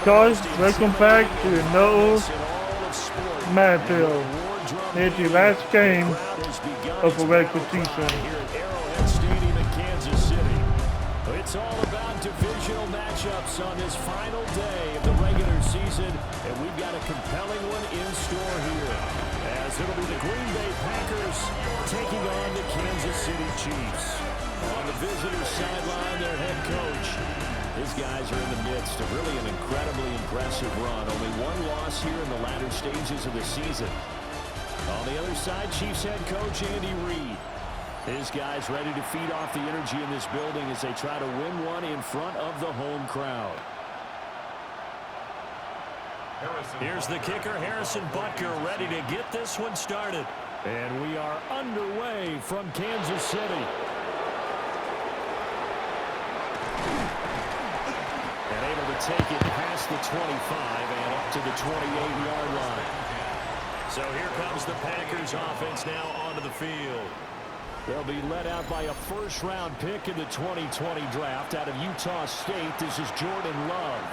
guys, welcome back to another Madden. It's the last game of the regular season. It's all about divisional matchups on this final day of the regular season, and we've got a compelling one in store here, as it'll be the Green Bay Packers taking on the Kansas City Chiefs. On the visitor sideline, their head coach. His guys are in the midst of really an incredibly impressive run. Only one loss here in the latter stages of the season. On the other side, Chiefs head coach Andy Reid. His guys ready to feed off the energy in this building as they try to win one in front of the home crowd. Here's the kicker, Harrison Butker, ready to get this one started. And we are underway from Kansas City. And able to take it past the 25 and up to the 28-yard line. So here comes the Packers offense now onto the field. They'll be led out by a first-round pick in the 2020 draft out of Utah State. This is Jordan Love.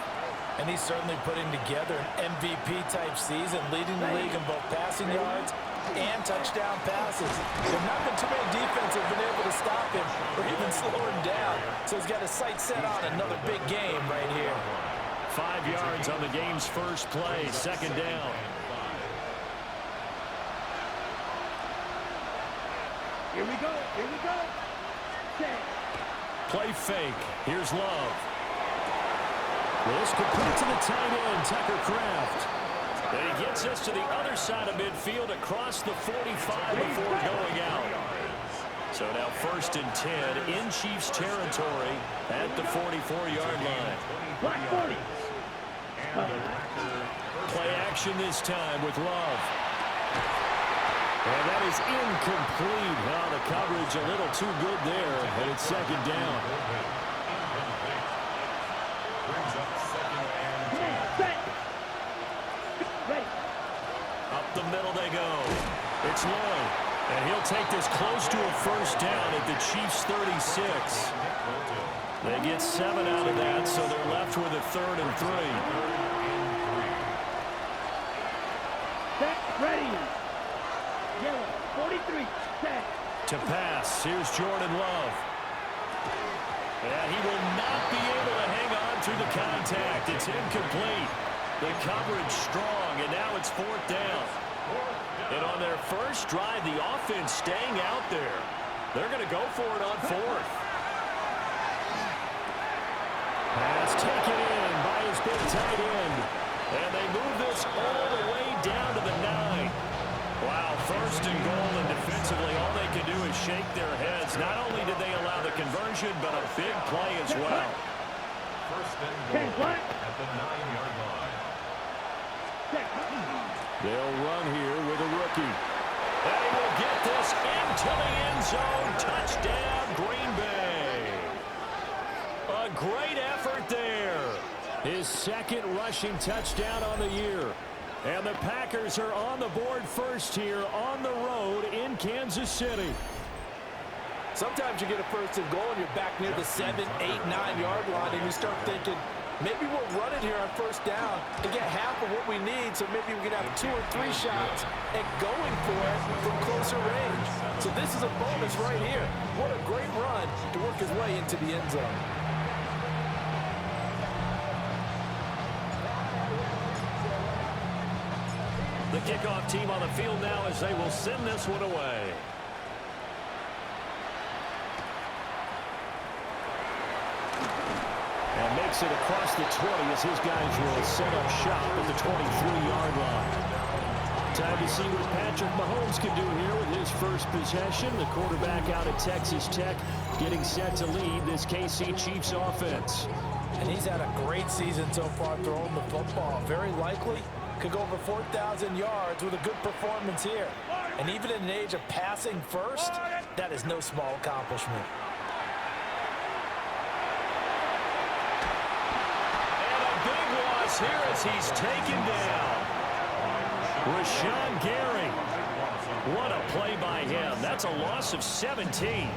And he's certainly putting together an MVP-type season, leading the league in both passing yards and touchdown passes. There have not been too many defenses that have been able to stop him or even slow him down. So he's got his sights set on another big game right here. 5 yards on the game's first play, second down. Here we go. Here we go. Set. Play fake. Here's Love. This complete to the tight end, Tucker Kraft. And he gets us to the other side of midfield across the 45 before going out. So now 1st and 10 in Chiefs territory at the 44-yard line. Black 40. Play action this time with Love. And that is incomplete. Well, the coverage a little too good there, and it's second down. Up the middle they go. It's Lloyd, and he'll take this close to a first down at the Chiefs' 36. They get 7 out of that, so they're left with a 3rd and 3. Set. Ready. Yellow, 43, set. To pass, here's Jordan Love. And he will not be able to hang on through the contact. It's incomplete. The coverage strong, and now it's 4th down. And on their first drive, the offense staying out there. They're going to go for it on 4th. Pass taken in by his big tight end. And they move this all the way down to the 9. Wow, 1st and goal, and defensively all they can do is shake their heads. Not only did they allow the conversion, but a big play as well. 1st and goal at the 9-yard line. They'll run here with a rookie. And he will get this into the end zone. Touchdown, Green Bay. A great effort there. His 2nd rushing touchdown on the year. And the Packers are on the board first here on the road in Kansas City. Sometimes you get a 1st and goal and you're back near the 7, 8, 9-yard line, and you start thinking, maybe we'll run it here on 1st down and get half of what we need, so maybe we can have 2 or 3 shots at going for it from closer range. So this is a bonus right here. What a great run to work his way into the end zone. The kickoff team on the field now as they will send this one away. And makes it across the 20 as his guys will set up shop at the 23-yard line. Time to see what Patrick Mahomes can do here with his first possession. The quarterback out at Texas Tech getting set to lead this KC Chiefs offense. And he's had a great season so far throwing the football. Very likely could go over 4,000 yards with a good performance here. And even in an age of passing first, that is no small accomplishment. And a big loss here as he's taken down. Rashawn Gary. What a play by him. That's a loss of 17.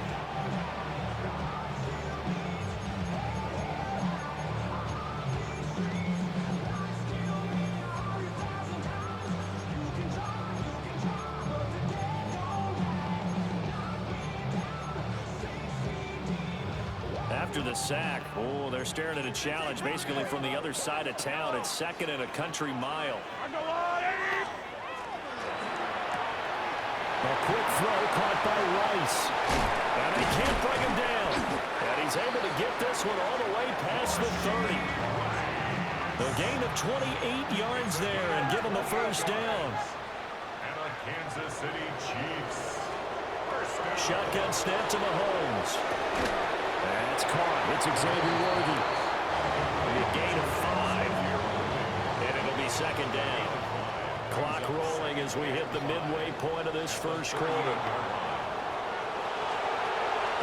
after the sack. Oh, they're staring at a challenge basically from the other side of town. It's second and a country mile. A quick throw caught by Rice. And they can't bring him down. And he's able to get this one all the way past the 30. A gain of 28 yards there and give him the first down. And a Kansas City Chiefs. Shotgun snap to Mahomes. That's caught. It's Xavier Worthy. A gain of 5. And it'll be second down. Clock rolling as we hit the midway point of this first quarter.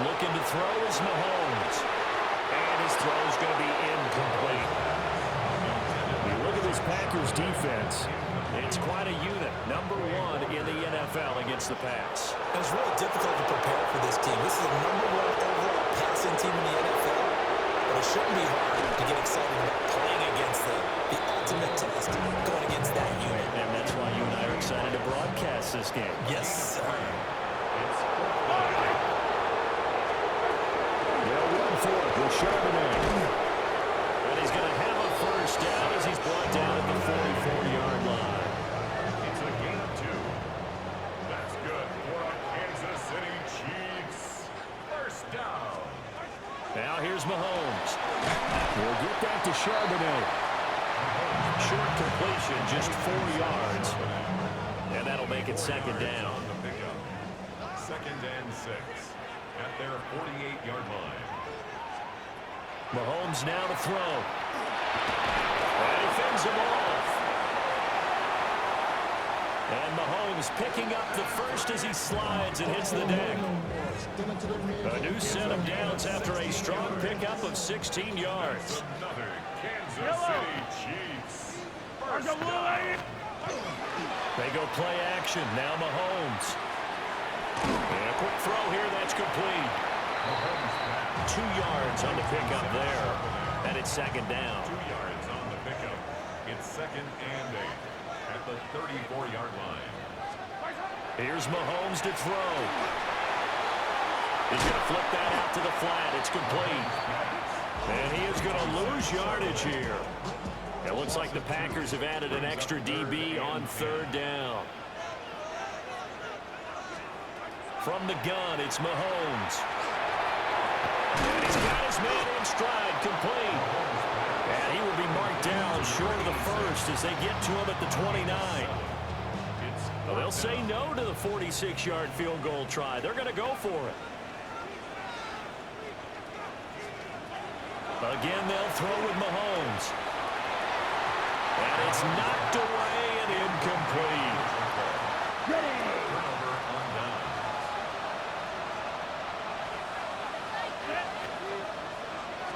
Looking to throw is Mahomes. And his throw is going to be incomplete. You look at this Packers defense. It's quite a unit. Number 1 in the NFL against the pass. It's really difficult to prepare for this team. This is the number 1 overall passing team in the NFL. But it shouldn't be hard to get excited about playing against them. The ultimate test going against that unit. And that's why you and I are excited to broadcast this game. Yes, sir. They'll run for it with Charbonnet. And he's going to have a first down as he's brought down at the 44-yard line. It's a gain of 2. That's good for a Kansas City Chiefs. First down. Now here's Mahomes. We'll get back to Charbonnet. Short completion, just 4 yards. And that'll make it second down. On the pickup. Second and 6 at their 48-yard line. Mahomes now to throw. And he fends him off. And Mahomes picking up the first as he slides and hits the deck. A new set of downs after a strong pickup of 16 yards. Another Kansas City Chiefs. First down. They go play action. Now Mahomes. And a quick throw here. That's complete. 2 yards on the pickup there. And it's second down. 2 yards on the pickup. It's second and 8 at the 34-yard line. Here's Mahomes to throw. He's going to flip that out to the flat. It's complete. And he is going to lose yardage here. It looks like the Packers have added an extra DB on third down. From the gun, it's Mahomes. And he's got his man in stride, complete. And he will be marked down short of the first as they get to him at the 29. Well, they'll say no to the 46-yard field goal try. They're going to go for it. Again, they'll throw with Mahomes. And it's knocked away and incomplete.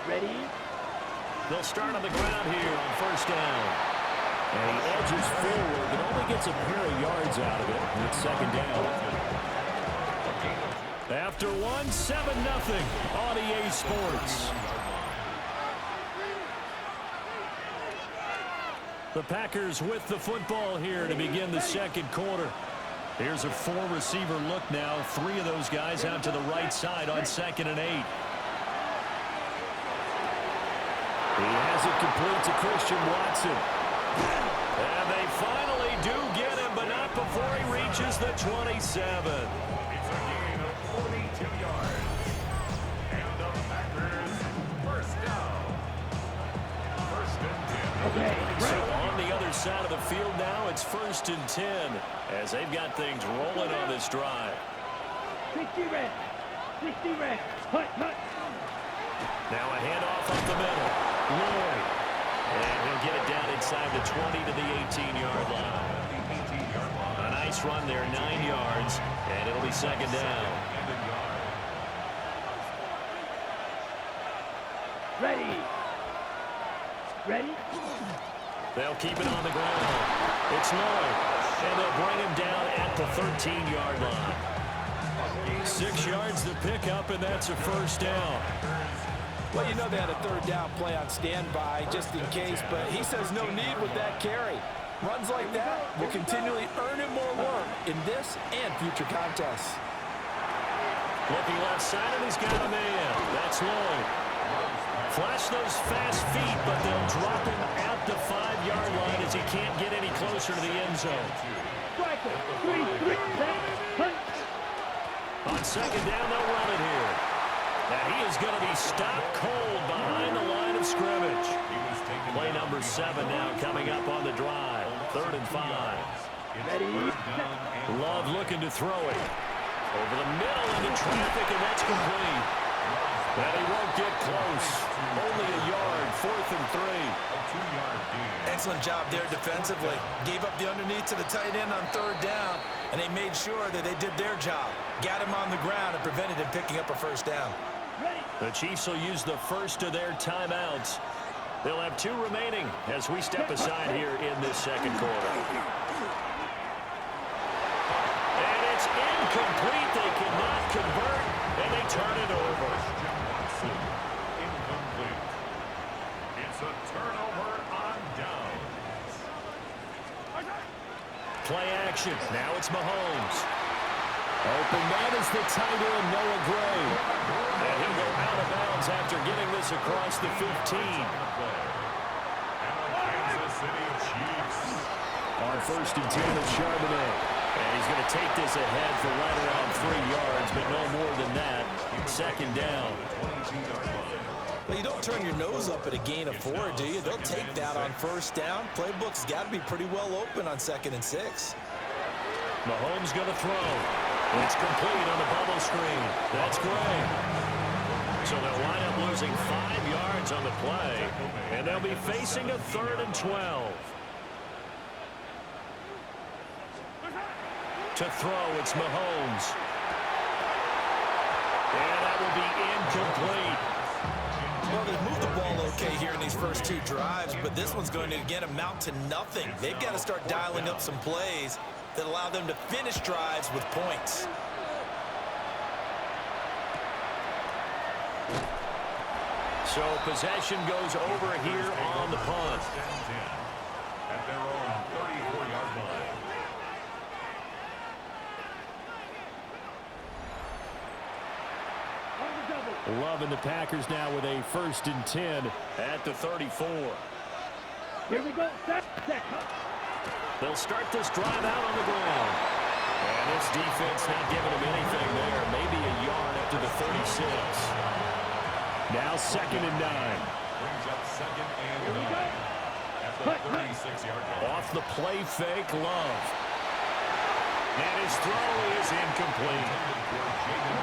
Ready? They'll start on the ground here on first down. And he edges forward, but only gets a pair of yards out of it. And it's second down. After 1, 7-0 on EA Sports. The Packers with the football here to begin the second quarter. Here's a 4-receiver look now. 3 of those guys out to the right side on 2nd and 8. He has it complete to Christian Watson. And they finally do get him, but not before he reaches the 27. It's a gain of 42 yards. And the Packers first down. First and 10. So on the other side of the field now, it's 1st and 10 as they've got things rolling on this drive. 60 red. 60 red. Hut, hut. Now a handoff up the middle. Lloyd. And he'll get it down inside the 20 to the 18-yard line. A nice run there, 9 yards, and it'll be second down. Ready. Ready? They'll keep it on the ground. It's Lloyd, and they'll bring him down at the 13-yard line. 6 yards to pick up, and that's a first down. Well, you know they had a third down play on standby just in case, but he says no need with that carry. Runs like that will continually earn him more work in this and future contests. Looking left side, and he's got a man. That's Lloyd. Flash those fast feet, but they'll drop him at the 5-yard line as he can't get any closer to the end zone. On second down, they'll run it here. And he is going to be stopped cold behind the line of scrimmage. Play number 7 now coming up on the drive. 3rd and 5. Love looking to throw it. Over the middle into traffic, and that's complete. And he won't get close. Only a yard, 4th and 3. Excellent job there defensively. Gave up the underneath to the tight end on 3rd down, and they made sure that they did their job. Got him on the ground and prevented him picking up a 1st down. The Chiefs will use the first of their timeouts. They'll have 2 remaining as we step aside here in this second quarter. And it's incomplete. They cannot convert, and they turn it over. Incomplete. It's a turnover on downs. Play action. Now it's Mahomes. Open man is the tight end, Noah Gray. And he'll go out of bounds after getting this across the 15. Kansas City Chiefs. On 1st and 10 of Charbonnet. And he's going to take this ahead for right around 3 yards, but no more than that. 2nd down. Well, you don't turn your nose up at a gain of 4, do you? They'll take that on 1st down. Playbook's got to be pretty well open on 2nd and 6. Mahomes going to throw. It's complete on the bubble screen. That's great. So they'll wind up losing 5 yards on the play, and they'll be facing a 3rd and 12. To throw, it's Mahomes. And that will be incomplete. Well, they've moved the ball okay here in these first 2 drives, but this one's going to, again, amount to nothing. They've got to start dialing up some plays that allow them to finish drives with points. So possession goes over here on the punt. At their own 34-yard line. Love and the Packers now with a 1st and 10 at the 34. Here we go. They'll start this drive out on the ground. And this defense not giving them anything there. Maybe a yard up to the 36. Now 2nd and 9. Brings up 2nd and 9. At the 36-yard line. Off the play fake, Love. And his throw is incomplete.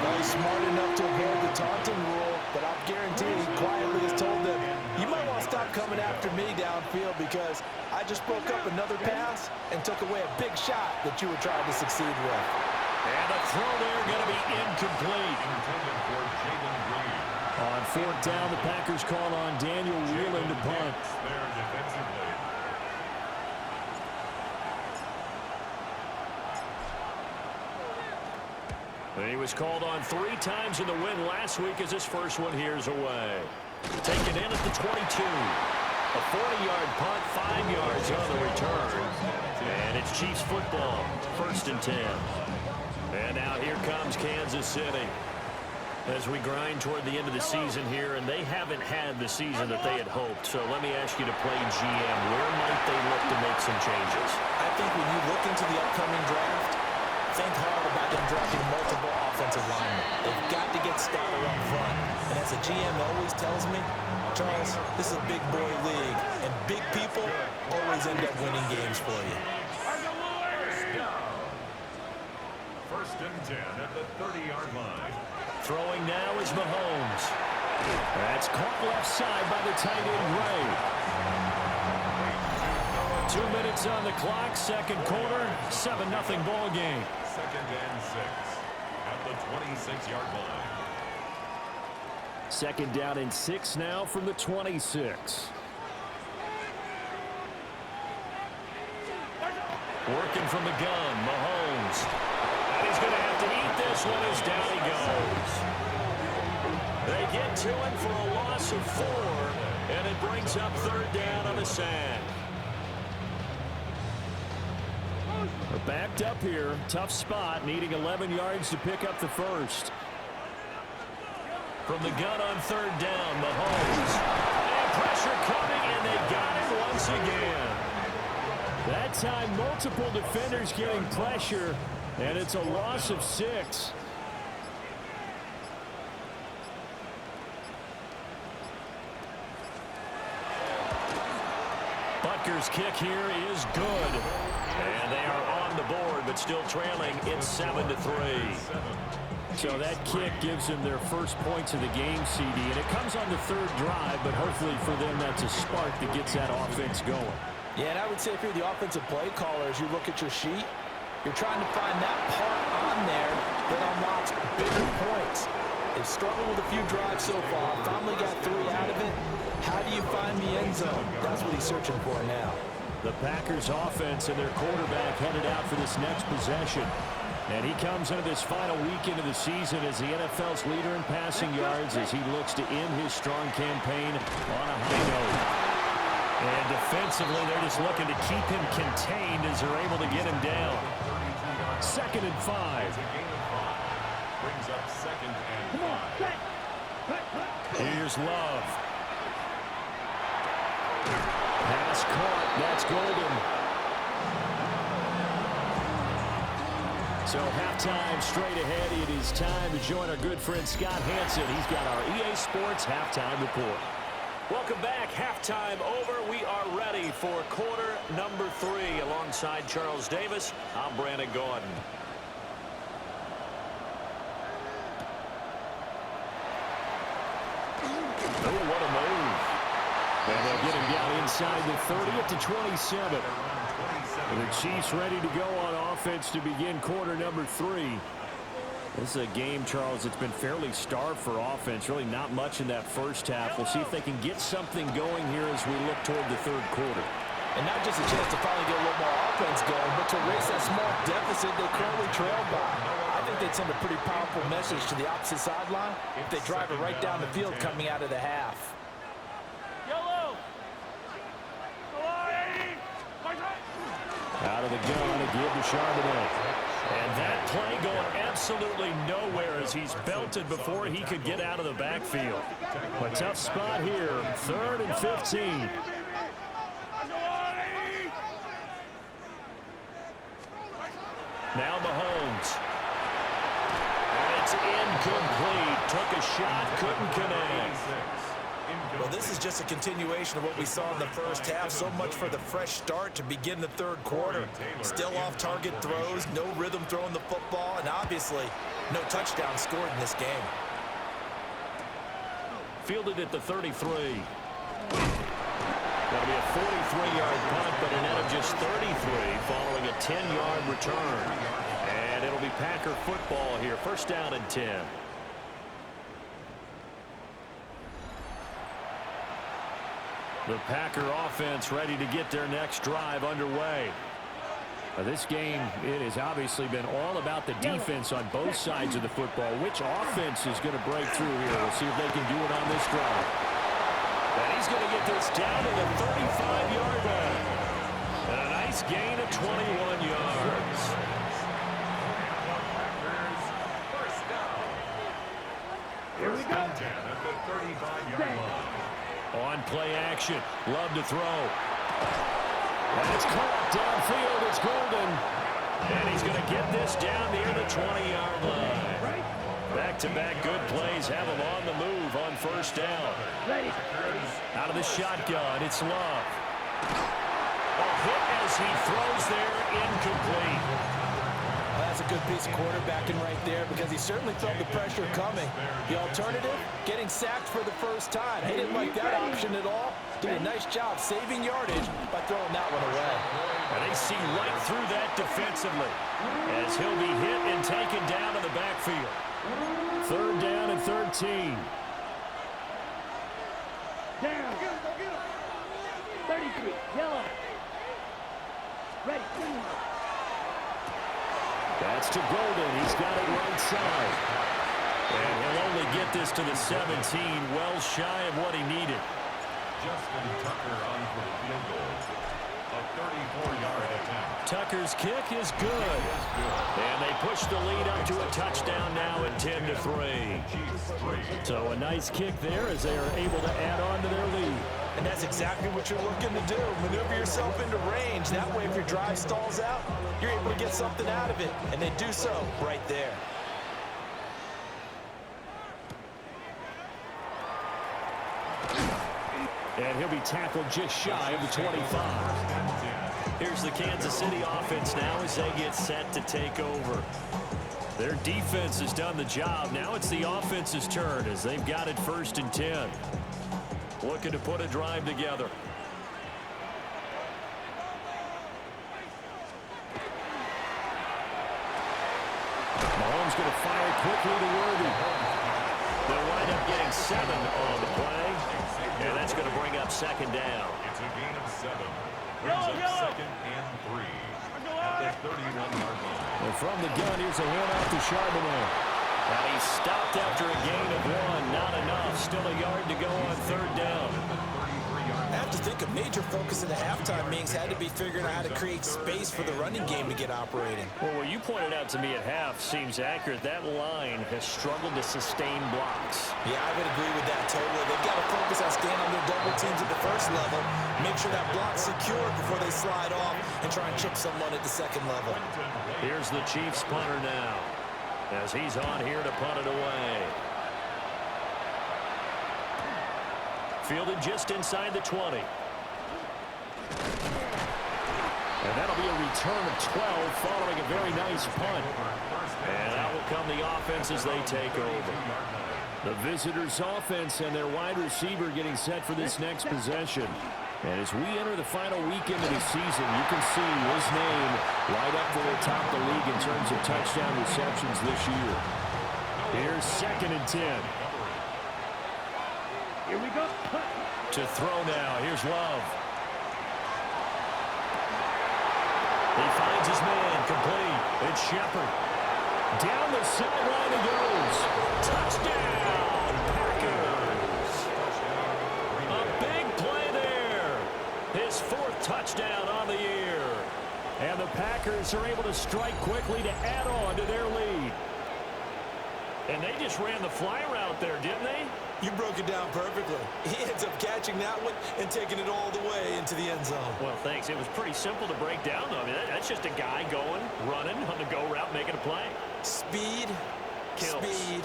Well, he's smart enough to avoid the taunting rule, but I guarantee he quietly has told them, you might want to stop coming after me downfield because I just broke up another pass and took away a big shot that you were trying to succeed with. And the throw there going to be incomplete. Intended for Jaden Green. On 4th down, the Packers call on Daniel Whelan to punt. There defensively. And he was called on 3 times in the win last week as his first one here's away. Taken in at the 22. A 40-yard punt, 5 yards on the return. And it's Chiefs football, 1st and 10. And now here comes Kansas City. As we grind toward the end of the season here, and they haven't had the season that they had hoped. So let me ask you to play GM. Where might they look to make some changes? I think when you look into the upcoming draft, think hard about them drafting multiple offensive linemen. They've got to get Stoddard up front. And as a GM always tells me, Charles, this is a big boy league, and big people always end up winning games for you. First and 10 at the 30-yard line. Throwing now is Mahomes. That's caught left side by the tight end, Ray. 2 minutes on the clock, second quarter, 7-0 ball game. 2nd and 6 at the 26-yard line. 2nd down and 6 now from the 26. Working from the gun, Mahomes. And he's going to have to eat this one as down he goes. They get to him for a loss of 4, and it brings up 3rd down on the sack. We're backed up here. Tough spot, needing 11 yards to pick up the first. From the gun on third down, Mahomes. And pressure coming, and they got him once again. That time, multiple defenders getting pressure, and it's a loss of 6. Butker's kick here is good. And they are on the board, but still trailing. It's 7-3. So that kick gives them their first points of the game, CD. And it comes on the third drive, but hopefully for them that's a spark that gets that offense going. Yeah, and I would say if you're the offensive play caller, as you look at your sheet, you're trying to find that part on there that unlocks bigger points. They've struggled with a few drives so far. Finally got 3 out of it. How do you find the end zone? That's what he's searching for now. The Packers offense and their quarterback headed out for this next possession. And he comes into this final week into the season as the NFL's leader in passing yards as he looks to end his strong campaign on a high note. And defensively, they're just looking to keep him contained as they're able to get him down. 2nd and 5. Brings up 2nd and 5. Here's Love. Pass caught. That's Golden. So halftime straight ahead. It is time to join our good friend Scott Hansen. He's got our EA Sports Halftime Report. Welcome back. Halftime over. We are ready for quarter number 3. Alongside Charles Davis, I'm Brandon Gordon. Oh, what a move. And they'll get him down inside the 30 up to 27. And the Chiefs ready to go on offense to begin quarter number 3. This is a game, Charles, that's been fairly starved for offense. Really not much in that first half. We'll see if they can get something going here as we look toward the third quarter. And not just a chance to finally get a little more offense going, but to erase that small deficit they currently trail by. I think they'd send a pretty powerful message to the opposite sideline if they drive it right down the field coming out of the half. Out of the gun, a give to Charbonnet. And that play going absolutely nowhere as he's belted before he could get out of the backfield. A tough spot here, 3rd and 15. Now Mahomes. And it's incomplete. Took a shot, couldn't connect. Well, this is just a continuation of what we saw in the first half. So much for the fresh start to begin the third quarter. Still off-target throws, no rhythm throwing the football, and obviously no touchdown scored in this game. Fielded at the 33. That'll be a 43-yard punt, but a net of just 33 following a 10-yard return. And it'll be Packer football here. 1st down and 10. The Packer offense ready to get their next drive underway. This game, it has obviously been all about the defense on both sides of the football. Which offense is going to break through here? We'll see if they can do it on this drive. And he's going to get this down to the 35-yard line. And a nice gain of 21 yards. First down. Here we go. At the 35-yard line. On play action. Love to throw. And it's caught downfield. It's Golden. And he's going to get this down near the 20-yard line. Back-to-back good plays have him on the move on 1st down. Out of the shotgun, it's Love. A hit as he throws there, incomplete. Well, that's a good piece of quarterbacking right there because he certainly felt the pressure coming. The alternative, getting sacked for the first time. He didn't like that option at all. Did a nice job saving yardage by throwing that one away. And they see right through that defensively as he'll be hit and taken down in the backfield. 3rd down and 13. Down. 33. Yellow. Ready. That's to Golden. He's got it right side. And he'll only get this to the 17, well shy of what he needed. Justin Tucker on for the field goal. A 34-yard attempt. Tucker's kick is good. And they push the lead up to a touchdown now at 10-3. So a nice kick there as they are able to add on to their lead. And that's exactly what you're looking to do. Maneuver yourself into range. That way, if your drive stalls out, you're able to get something out of it. And they do so right there. And he'll be tackled just shy of the 25. Here's the Kansas City offense now as they get set to take over. Their defense has done the job. Now it's the offense's turn as they've got it 1st and 10. Looking to put a drive together. Mahomes going to fire quickly to Worthy. They'll wind up getting 7 on the play. And that's going to bring up 2nd down. It's a gain of 7. Brings up 2nd and 3 at the 31-yard line. And from the gun, here's a handoff to Charbonnet. And he's stopped after a gain of 1. Not enough. Still a yard to go on 3rd down. I have to think a major focus in the halftime meetings had to be figuring out how to create space for the running game to get operating. Well, what you pointed out to me at half seems accurate. That line has struggled to sustain blocks. Yeah, I would agree with that totally. They've got to focus on staying on their double teams at the 1st level, make sure that block's secured before they slide off, and try and chip someone at the 2nd level. Here's the Chiefs punter now as he's on here to punt it away. Fielded just inside the 20. And that'll be a return of 12 following a very nice punt. And out will come the offense as they take over. The visitors' offense and their wide receiver getting set for this next possession. And as we enter the final weekend of the season, you can see his name right up there atop the league in terms of touchdown receptions this year. Here's 2nd and 10. Here we go. To throw now. Here's Love. He finds his man. Complete. It's Shepard. Down the sideline he goes. Touchdown, Packers. A big play there. His 4th touchdown on the year. And the Packers are able to strike quickly to add on to their lead. And they just ran the fly route there, didn't they? You broke it down perfectly. He ends up catching that one and taking it all the way into the end zone. Well, thanks. It was pretty simple to break down, though. I mean, that's just a guy going, running on the go route, making a play. Speed, Kills. speed,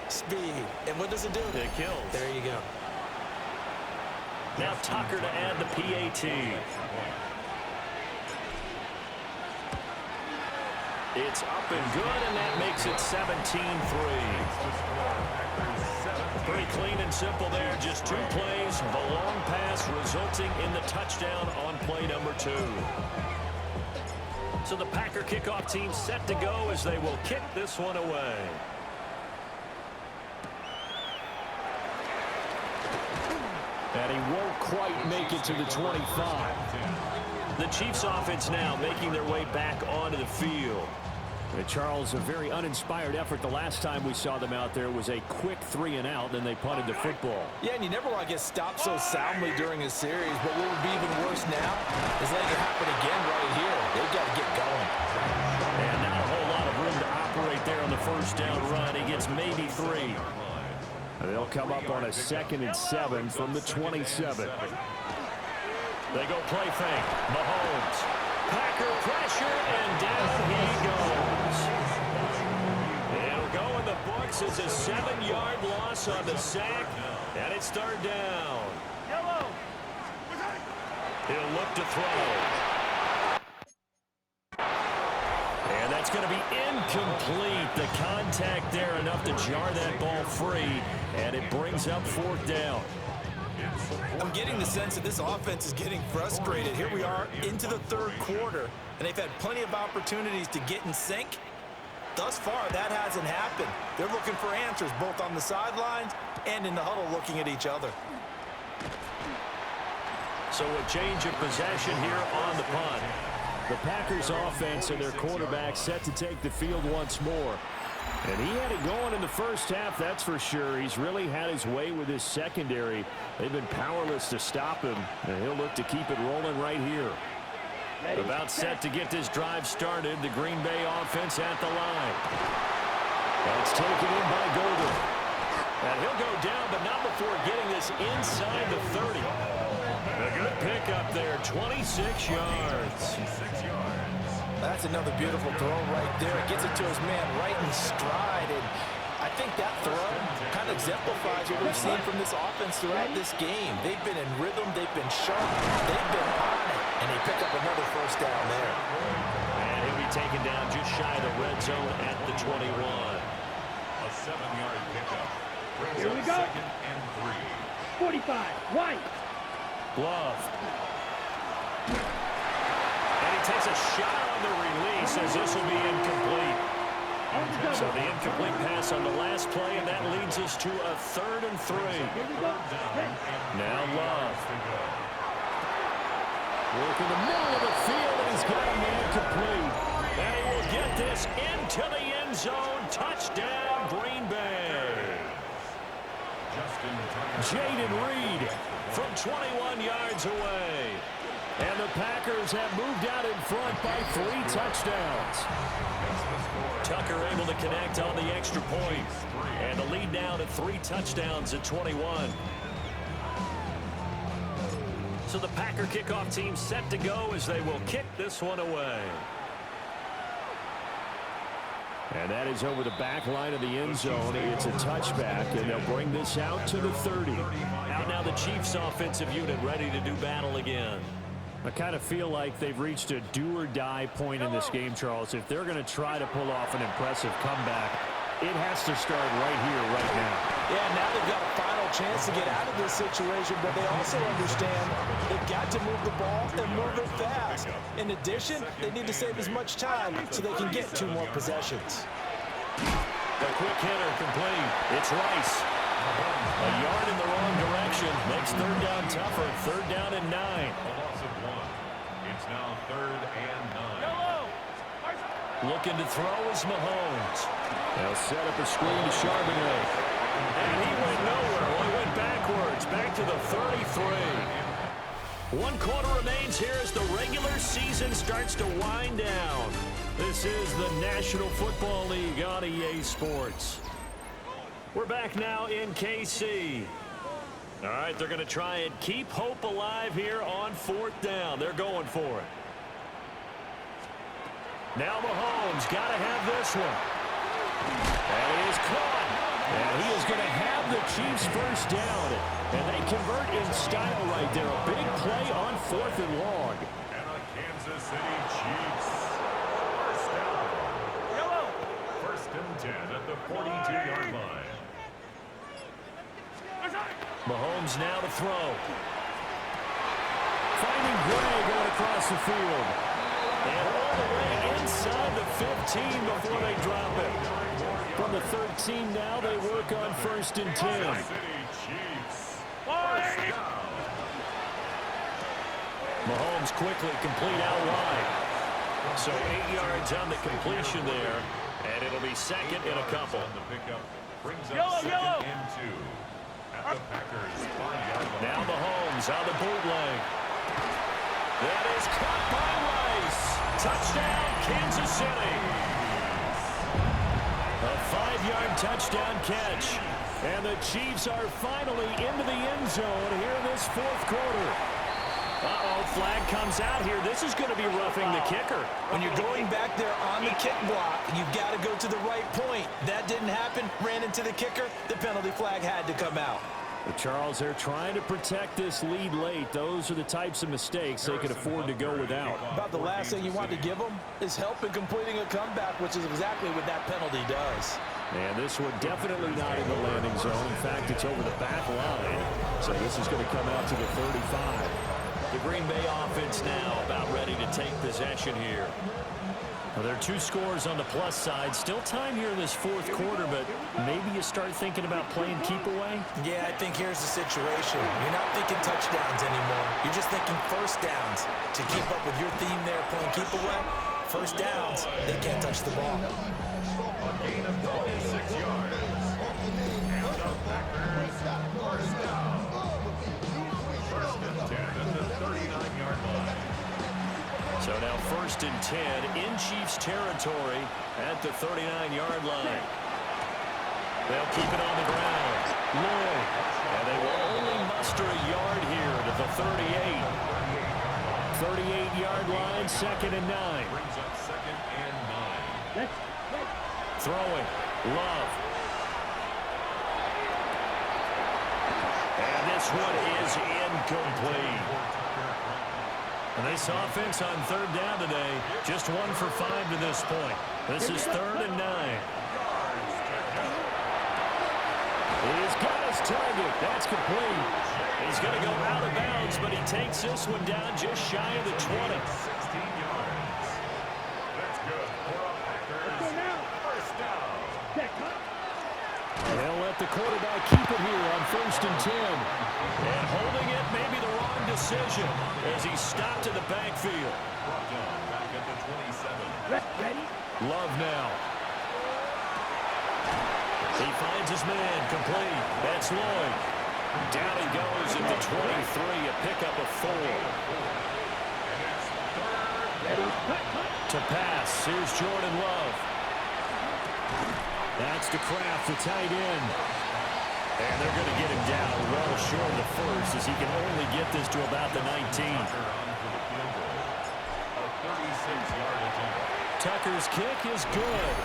speed. And what does it do? It kills. There you go. Now Tucker to add the PAT. It's up and good, and that makes it 17-3. Pretty clean and simple there. Just 2 plays, the long pass resulting in the touchdown on play number 2. So the Packer kickoff team set to go as they will kick this one away. And he won't quite make it to the 25. The Chiefs offense now making their way back onto the field. Charles, a very uninspired effort the last time we saw them out there was a quick 3-and-out, then they punted the football. Yeah, and you never want to get stopped so soundly during a series, but what would be even worse now is letting it happen again right here. They've got to get going. And not a whole lot of room to operate there on the 1st down run. He gets maybe 3. They'll come up on a 2nd and 7 from the 27. They go play fake. Mahomes. Packer pressure, and down he goes. It'll go in the books as a 7-yard loss on the sack, and it's 3rd down. He'll look to throw. And that's going to be incomplete. The contact there enough to jar that ball free, and it brings up 4th down. I'm getting the sense that this offense is getting frustrated. Here we are into the 3rd quarter, and they've had plenty of opportunities to get in sync. Thus far, that hasn't happened. They're looking for answers both on the sidelines and in the huddle looking at each other. So a change of possession here on the punt. The Packers offense and their quarterback set to take the field once more. And he had it going in the 1st half, that's for sure. He's really had his way with his secondary. They've been powerless to stop him, and he'll look to keep it rolling right here. About set to get this drive started. The Green Bay offense at the line. That's taken in by Golden. And he'll go down, but not before getting this inside the 30. A good pickup there, 26 yards. That's another beautiful throw right there. It gets it to his man right in stride. And I think that throw kind of exemplifies what we've seen from this offense throughout this game. They've been in rhythm. They've been sharp. They've been on it. And they pick up another first down there. And he'll be taken down just shy of the red zone at the 21. A 7-yard pickup. Here we go. 2nd and 3. 45. White. Love. And he takes a shot on the release as this will be incomplete. So the incomplete pass on the last play, and that leads us to a 3rd and 3. Now Love. Work in the middle of the field, and he's got a man complete. And he will get this into the end zone. Touchdown, Green Bay. Jaden Reed from 21 yards away. And the Packers have moved out in front by 3 touchdowns. Tucker able to connect on the extra point. And the lead now to 3 touchdowns at 21. So the Packer kickoff team set to go as they will kick this one away. And that is over the back line of the end zone. It's a touchback, and they'll bring this out to the 30. Out now the Chiefs offensive unit ready to do battle again. I kind of feel like they've reached a do-or-die point in this game, Charles. If they're going to try to pull off an impressive comeback, it has to start right here, right now. Yeah, now they've got a final chance to get out of this situation, but they also understand they've got to move the ball and move it fast. In addition, they need to save as much time so they can get 2 more possessions. The quick hitter complete. It's Rice. A yard in the wrong direction. Makes 3rd down tougher. 3rd down and 9. A loss of 1. It's now 3rd and 9. Looking to throw is Mahomes. They'll set up a screen to Charbonnet. And he went nowhere. Well, he went backwards. Back to the 33. 1 quarter remains here as the regular season starts to wind down. This is the National Football League on EA Sports. We're back now in KC. All right, they're going to try and keep hope alive here on 4th down. They're going for it. Now Mahomes got to have this one. And he is caught. And he is going to have the Chiefs first down. And they convert in style right there. A big play on 4th and long. And the Kansas City Chiefs. First down. 1st and 10 at the 42-yard line. Mahomes now to throw. Finding Gray going across the field. And all the way inside the 15 before they drop it. From the 13 now, they work on 1st and 10. Mahomes quickly complete out wide. So 8 yards on the completion there. And it'll be 2nd and a couple. The pickup brings up 2nd and 2. At the Packers 5-yard line. Now Mahomes on the bootleg. That is caught by Rice. Touchdown, Kansas City. A 5-yard touchdown catch. And the Chiefs are finally into the end zone here in this 4th quarter. Uh-oh, flag comes out here. This is going to be roughing the kicker. When you're going back there on the kick block, you've got to go to the right point. That didn't happen. Ran into the kicker. The penalty flag had to come out. But Charles, they're trying to protect this lead late. Those are the types of mistakes they could afford to go without. About the last thing you want to give them is help in completing a comeback, which is exactly what that penalty does. And this one definitely not in the landing zone. In fact, it's over the back line. So this is going to come out to the 35. The Green Bay offense now about ready to take possession here. Well, there are 2 scores on the plus side. Still time here in this 4th quarter, but maybe you start thinking about playing keep away? Yeah, I think here's the situation. You're not thinking touchdowns anymore. You're just thinking first downs. To keep up with your theme there, playing keep away, first downs, they can't touch the ball. A gain of 26 yards. And the Packers first down. 1st and 10 at the 39-yard line. So now 1st and 10 in Chiefs territory at the 39-yard line. They'll keep it on the ground. Lloyd. And they will only muster a yard here to the 38. 38-yard line, 2nd and 9. Brings up 2nd and 9. Throwing. Love. And this one is incomplete. And this offense on 3rd down today, just 1 for 5 to this point. This is 3rd and 9. He's got his target. That's complete. He's going to go out of bounds, but he takes this one down just shy of the 20. 16 yards. That's good for a Packers 1st down. They'll let the quarterback keep it here on 1st and 10. And holding it may be the wrong decision as he stopped in the backfield. Brought down back at the 27. Love now. He finds his man complete. That's Lloyd. Down he goes at the 23, a pickup of 4. To pass, here's Jordan Love. That's to Kraft, the tight end. And they're going to get him down well short of the 1st as he can only get this to about the 19. Tucker's kick is good.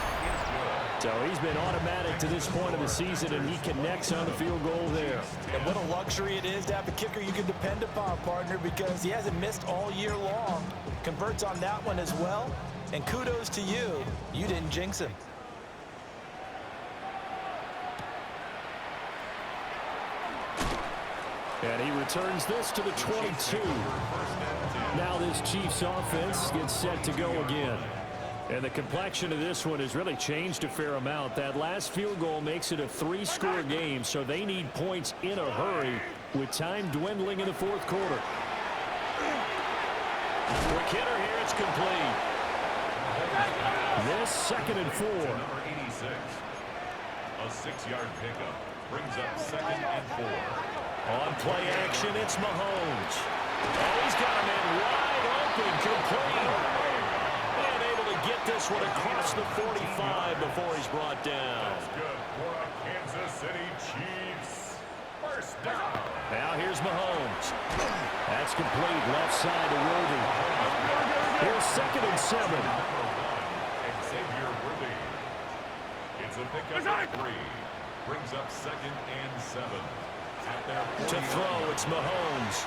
So he's been automatic to this point of the season, and he connects on the field goal there. And what a luxury it is to have a kicker you can depend upon, partner, because he hasn't missed all year long. Converts on that one as well. And kudos to you. You didn't jinx him. And he returns this to the 22. Now this Chiefs offense gets set to go again. And the complexion of this one has really changed a fair amount. That last field goal makes it a 3-score game, so they need points in a hurry with time dwindling in the 4th quarter. Quick hitter here, it's complete. This 2nd and 4. Number 86. A 6-yard pickup brings up 2nd and 4. On play action, it's Mahomes. Oh, he's got him in wide open, complete. And able to get this one across the 45 before he's brought down. That's good for a Kansas City Chiefs 1st down. Now here's Mahomes. That's complete, left side to Worthy. Here's 2nd and 7. Xavier Worthy. It's a pickup of 3. Brings up 2nd and 7. To throw, it's Mahomes.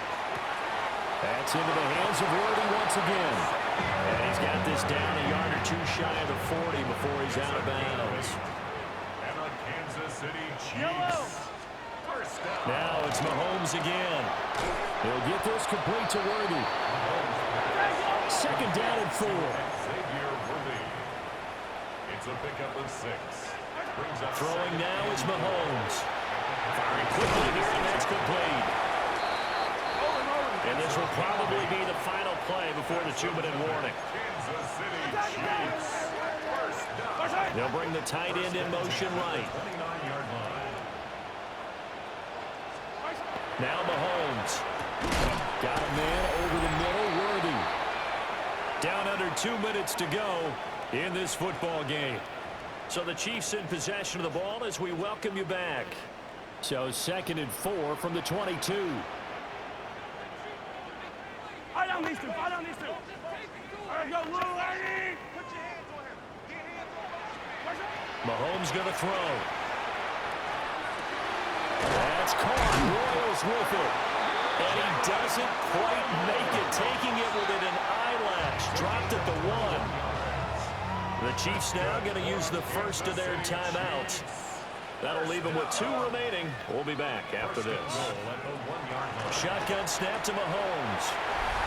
That's into the hands of Worthy once again. And he's got this down a yard or 2 shy of the 40 before he's out of bounds. And a Kansas City Chiefs 1st down. Now it's Mahomes again. He'll get this complete to Worthy. 2nd down and 4. Xavier Worthy. It's a pickup of 6. Brings up Throwing now is Mahomes. Firing quickly here, and that's complete. And this will probably be the final play before the 2-minute warning. Kansas City Chiefs 1st down. They'll bring the tight end in motion right. 29-yard line. Now Mahomes. Got a man over the middle, Worthy. Down under 2 minutes to go in this football game. So the Chiefs in possession of the ball as we welcome you back. So 2nd and 4 from the 22. I don't need to. I don't need to. All right, go, little lady. Put your hands on him. Get hands on him. Mahomes going to throw. That's caught. Royals with it. And he doesn't quite make it. Taking it within an eyelash. Dropped at the 1. The Chiefs now going to use the first of their timeouts. That'll leave them with 2 remaining. We'll be back after this. Shotgun snap to Mahomes.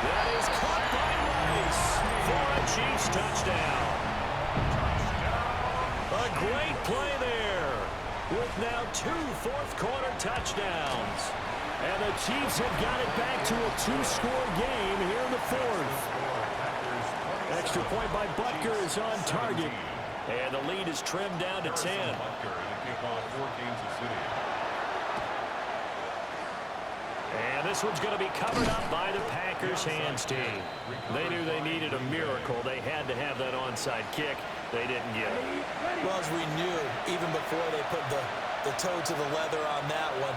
That is caught by Rice for a Chiefs touchdown. A great play there with now 2 fourth-quarter touchdowns. And the Chiefs have got it back to a 2-score game here in the 4th. Extra point by Butker is on target. And the lead is trimmed down to 10. And this one's going to be covered up by the Packers hands team. They knew they needed a miracle. They had to have that onside kick. They didn't get it. Well, as we knew, even before they put the toe to the leather on that one,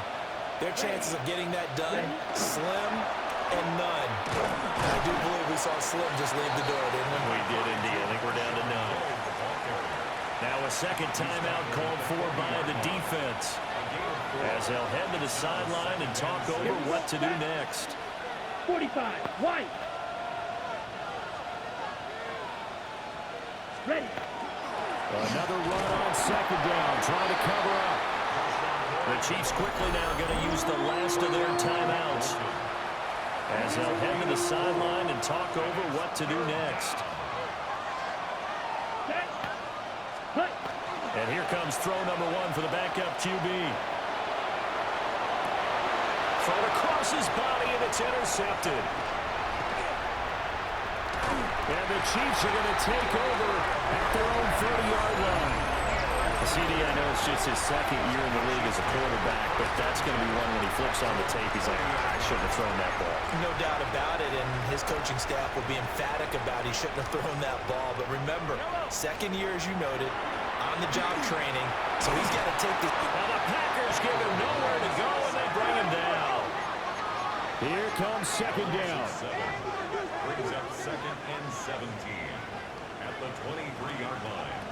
their chances of getting that done, slim and none. And I do believe we saw Slim just leave the door, didn't we? We did indeed. I think we're down to none. Now a second timeout called for by the defense, as they'll head to the sideline and talk over what to do next. 45, White. Ready. Another run on second down, trying to cover up. The Chiefs quickly now going to use the last of their timeouts, as they'll head to the sideline and talk over what to do next. And here comes throw number one for the backup QB. Thrown across his body, and it's intercepted. And the Chiefs are going to take over at their own 30-yard line. CD, I know it's just his second year in the league as a quarterback, but that's going to be one when he flips on the tape. He's like, I shouldn't have thrown that ball. No doubt about it, and his coaching staff will be emphatic about he shouldn't have thrown that ball. But remember, second year, as you noted, on-the-job training, so he's got to take the... Now the Packers give him nowhere to go, and they bring him down. Here comes second down. Brings up 2nd and 17 at the 23-yard line.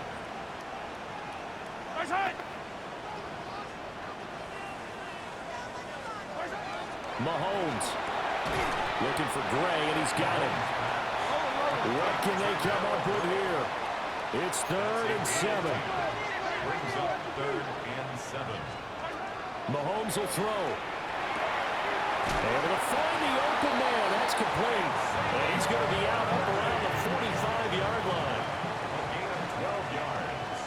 Mahomes looking for Gray, and he's got him. What can they come up with here? It's 3rd and 7. Brings up 3rd and 7. Mahomes will throw. Able to find the open man. That's complete. And he's going to be out up around the 45-yard line. A gain of 12 yards.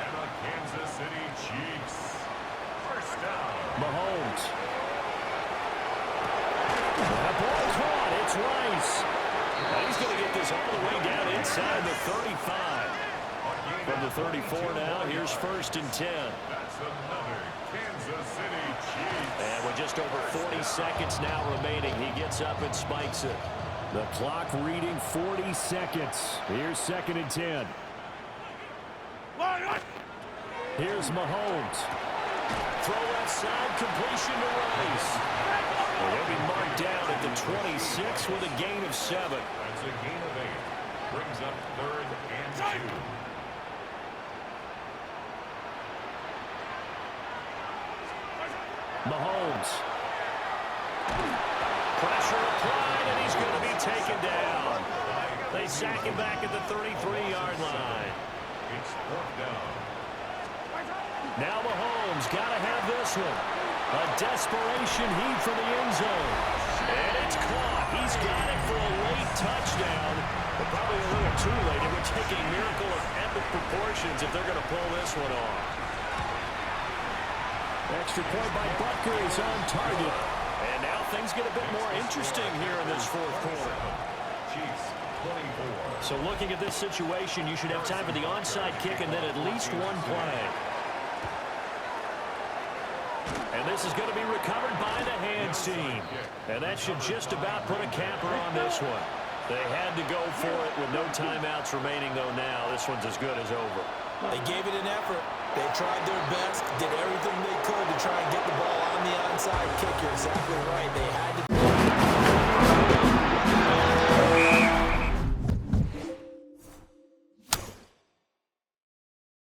And the Kansas City Chiefs. First down. Mahomes. That ball caught. It's Rice. And he's going to get this all the way down inside the 35. From the 34 now, here's 1st and 10. That's another Kansas City Chiefs. And with just over 40 seconds now remaining, he gets up and spikes it. The clock reading 40 seconds. Here's 2nd and 10. Here's Mahomes. Throw left side, completion to Rice. And he'll be marked down at the 26 with a gain of 7. That's a gain of 8. Brings up 3rd and 2. Mahomes. Pressure applied, and he's going to be taken down. They sack him back at the 33-yard line. It's 4th down. Now Mahomes got to have this one. A desperation heave for the end zone. And it's caught. He's got it for a late touchdown. But probably a little too late. It would take a miracle of epic proportions if they're going to pull this one off. Extra point by Butker is on target. And now things get a bit more interesting here in this 4th quarter. Chiefs 24. So looking at this situation, you should have time for the onside kick and then at least one play. And this is going to be recovered by the hands team. And that should just about put a capper on this one. They had to go for it with no timeouts remaining, though now. This one's as good as over. They gave it an effort. They tried their best, did everything they could to try and get the ball on the onside kick. You're exactly right. They had to...